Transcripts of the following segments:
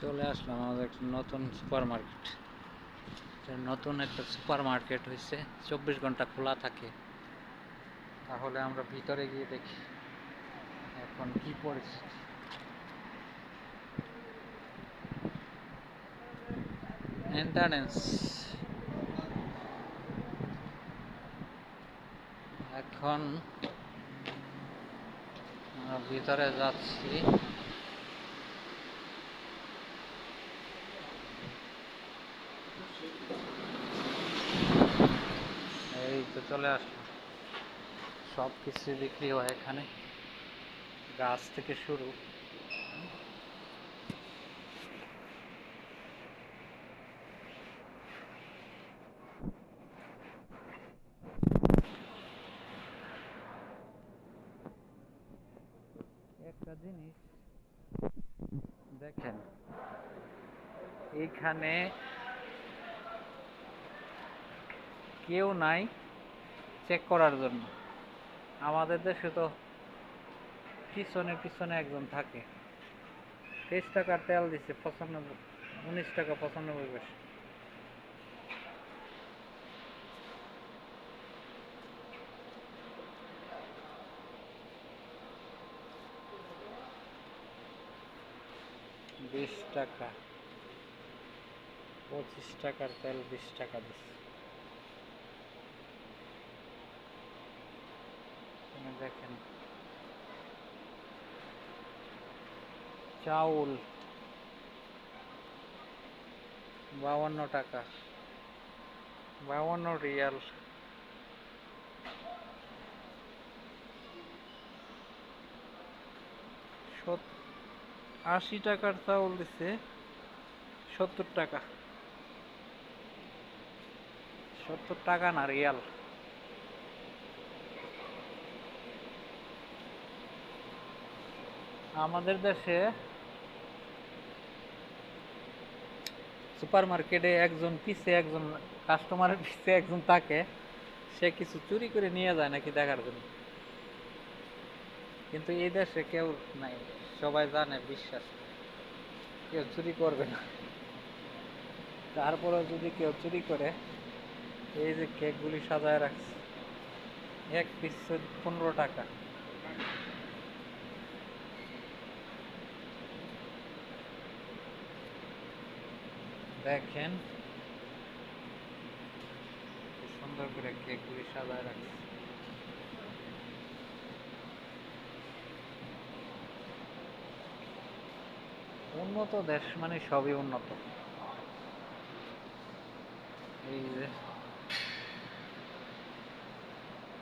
চলে আসলাম আমাদের একটা নতুন সুপার মার্কেট। নতুন একটা সুপার মার্কেট হয়েছে, 24 ঘন্টা খোলা থাকে। তাহলে আমরা ভিতরে গিয়ে দেখি এখন কি পরিস্থিতি। মেইনটেনেন্স। এখন আমরা ভিতরে যাচ্ছি। এই তো চলে আসলাম। সব কিছু বিক্রি হয় এখানে, গাছ থেকে শুরু। একটা জিনিস দেখেন, এইখানে কেউ নাই চেক করার জন্য। আমাদের দেশে তো পিছনে পিছনে একজন থাকে। 23 টাকার তেল দিচ্ছে 19 টাকা 95 পয়সা। বিশ টাকা, 25 টাকার তেল 20 টাকা দিচ্ছে। দেখেন, চাউল 52 টাকা, 52 রিয়াল। 80 টাকার চাউল দিচ্ছে 70 টাকা। 70 টাকা না, রিয়াল। আমাদের দেশে সুপার মার্কেটে একজন পিছে একজন, কাস্টমারের পিছে একজন থাকে, সে কিছু চুরি করে নিয়ে যায় নাকি দেখার জন্য। কিন্তু এই দেশে কেউ নাই, সবাই জানে, বিশ্বাস কেউ চুরি করবে না। তারপরেও যদি কেউ চুরি করে, এই যে কেকগুলি সাজায় রাখছে, এক পিস 15 টাকা। দেখেন কি সুন্দর করে কেকগুলি সাজায় রাখছে। উন্নত দেশ মানে সবই উন্নত। এই যে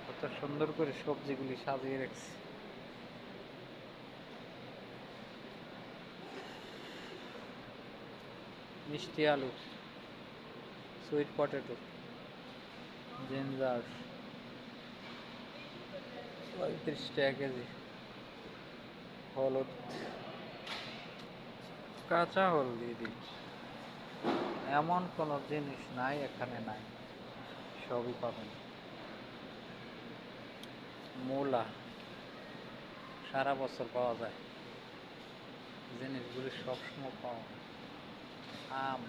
কত সুন্দর করে সবজিগুলি সাজিয়ে রাখছে। মিষ্টি আলু, সুইট পটেটো, জিঞ্জার 35 টাকা কেজি। হলুদ, কাঁচা হলদি, এমন কোনো জিনিস নাই এখানে নাই, সবই পাবেন। মূলা সারা বছর পাওয়া যায়, জিনিসগুলি সবসময় পাওয়া যায়। আম